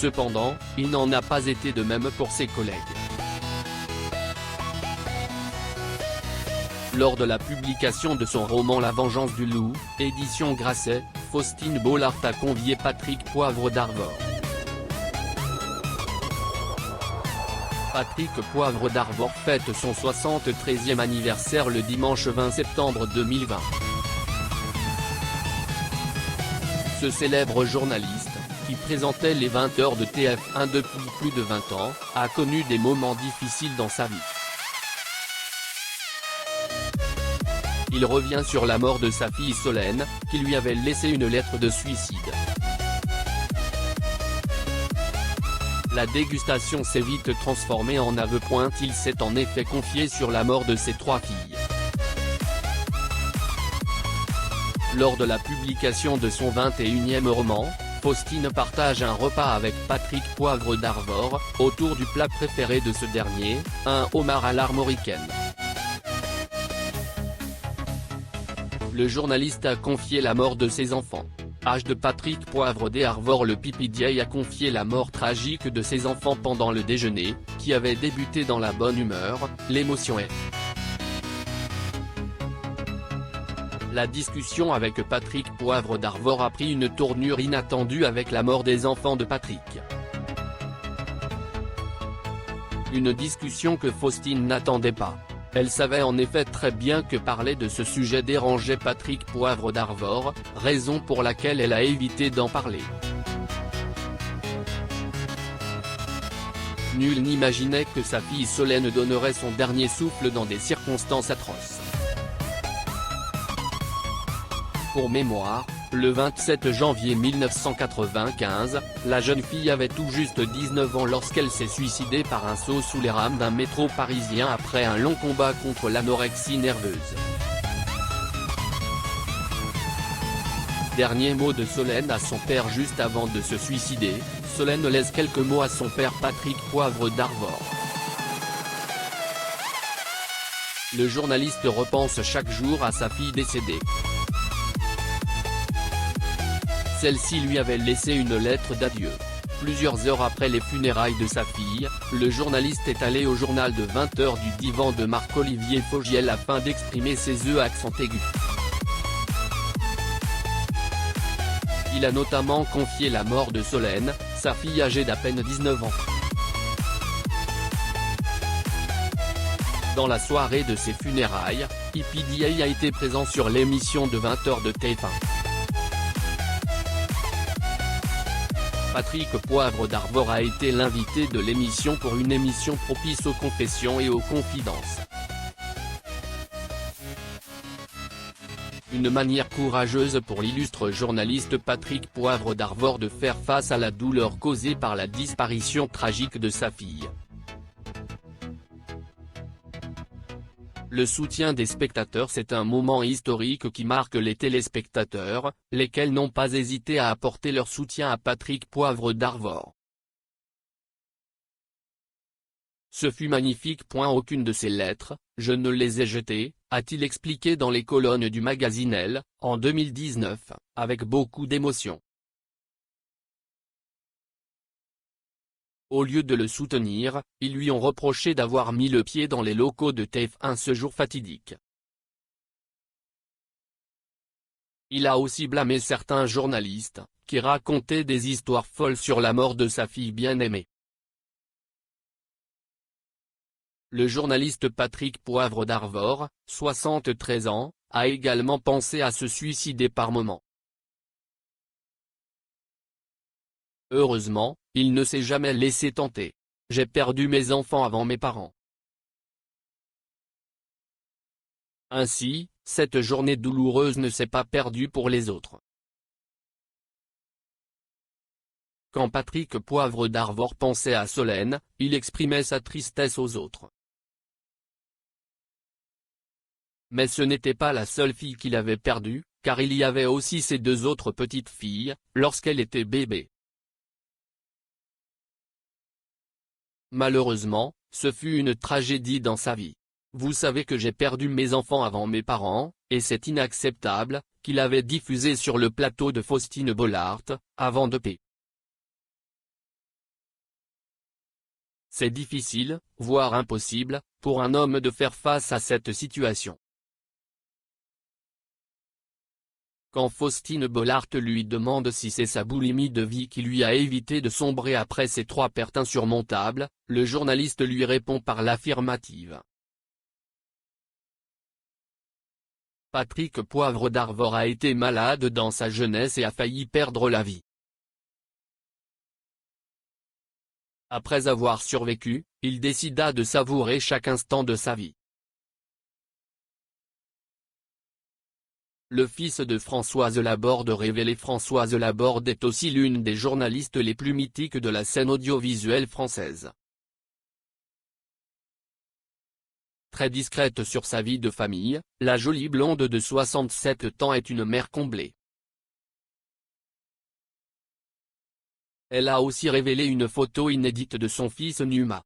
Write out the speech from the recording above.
Cependant, il n'en a pas été de même pour ses collègues. Lors de la publication de son roman La Vengeance du loup, édition Grasset, Faustine Bollard a convié Patrick Poivre d'Arvor. Patrick Poivre d'Arvor fête son 73e anniversaire le dimanche 20 septembre 2020. Ce célèbre journaliste, qui présentait les 20h de TF1 depuis plus de 20 ans, a connu des moments difficiles dans sa vie. Il revient sur la mort de sa fille Solène, qui lui avait laissé une lettre de suicide. La dégustation s'est vite transformée en aveu. Il s'est en effet confié sur la mort de ses 3 filles. Lors de la publication de son 21e roman, Faustine partage un repas avec Patrick Poivre d'Arvor, autour du plat préféré de ce dernier, un homard à l'armoricaine. Le journaliste a confié la mort de ses enfants. Âge de Patrick Poivre d'Arvor. Le PPDA a confié la mort tragique de ses enfants pendant le déjeuner, qui avait débuté dans la bonne humeur, l'émotion est. La discussion avec Patrick Poivre d'Arvor a pris une tournure inattendue avec la mort des enfants de Patrick. Une discussion que Faustine n'attendait pas. Elle savait en effet très bien que parler de ce sujet dérangeait Patrick Poivre d'Arvor, raison pour laquelle elle a évité d'en parler. Nul n'imaginait que sa fille Solène donnerait son dernier souffle dans des circonstances atroces. Pour mémoire, le 27 janvier 1995, la jeune fille avait tout juste 19 ans lorsqu'elle s'est suicidée par un saut sous les rames d'un métro parisien après un long combat contre l'anorexie nerveuse. Dernier mot de Solène à son père juste avant de se suicider, Solène laisse quelques mots à son père Patrick Poivre d'Arvor. Le journaliste repense chaque jour à sa fille décédée. Celle-ci lui avait laissé une lettre d'adieu. Plusieurs heures après les funérailles de sa fille, le journaliste est allé au journal de 20h du divan de Marc-Olivier Fogiel afin d'exprimer ses accents aigus. Il a notamment confié la mort de Solène, sa fille âgée d'à peine 19 ans. Dans la soirée de ses funérailles, PPDA a été présent sur l'émission de 20h de TF1. Patrick Poivre d'Arvor a été l'invité de l'émission pour une émission propice aux confessions et aux confidences. Une manière courageuse pour l'illustre journaliste Patrick Poivre d'Arvor de faire face à la douleur causée par la disparition tragique de sa fille. Le soutien des spectateurs. C'est un moment historique qui marque les téléspectateurs, lesquels n'ont pas hésité à apporter leur soutien à Patrick Poivre d'Arvor. Ce fut magnifique. Aucune de ces lettres, je ne les ai jetées, a-t-il expliqué dans les colonnes du magazine Elle, en 2019, avec beaucoup d'émotion. Au lieu de le soutenir, ils lui ont reproché d'avoir mis le pied dans les locaux de TF1 ce jour fatidique. Il a aussi blâmé certains journalistes, qui racontaient des histoires folles sur la mort de sa fille bien-aimée. Le journaliste Patrick Poivre d'Arvor, 73 ans, a également pensé à se suicider par moments. Heureusement, il ne s'est jamais laissé tenter. J'ai perdu mes enfants avant mes parents. Ainsi, cette journée douloureuse ne s'est pas perdue pour les autres. Quand Patrick Poivre d'Arvor pensait à Solène, il exprimait sa tristesse aux autres. Mais ce n'était pas la seule fille qu'il avait perdue, car il y avait aussi ses 2 autres petites filles, lorsqu'elle était bébé. Malheureusement, ce fut une tragédie dans sa vie. Vous savez que j'ai perdu mes enfants avant mes parents, et c'est inacceptable, qu'il avait diffusé sur le plateau de Faustine Bollard, avant de paix. C'est difficile, voire impossible, pour un homme de faire face à cette situation. Quand Faustine Bollaert lui demande si c'est sa boulimie de vie qui lui a évité de sombrer après ces 3 pertes insurmontables, le journaliste lui répond par l'affirmative. Patrick Poivre d'Arvor a été malade dans sa jeunesse et a failli perdre la vie. Après avoir survécu, il décida de savourer chaque instant de sa vie. Le fils de Françoise Laborde révélé. Françoise Laborde est aussi l'une des journalistes les plus mythiques de la scène audiovisuelle française. Très discrète sur sa vie de famille, la jolie blonde de 67 ans est une mère comblée. Elle a aussi révélé une photo inédite de son fils Numa.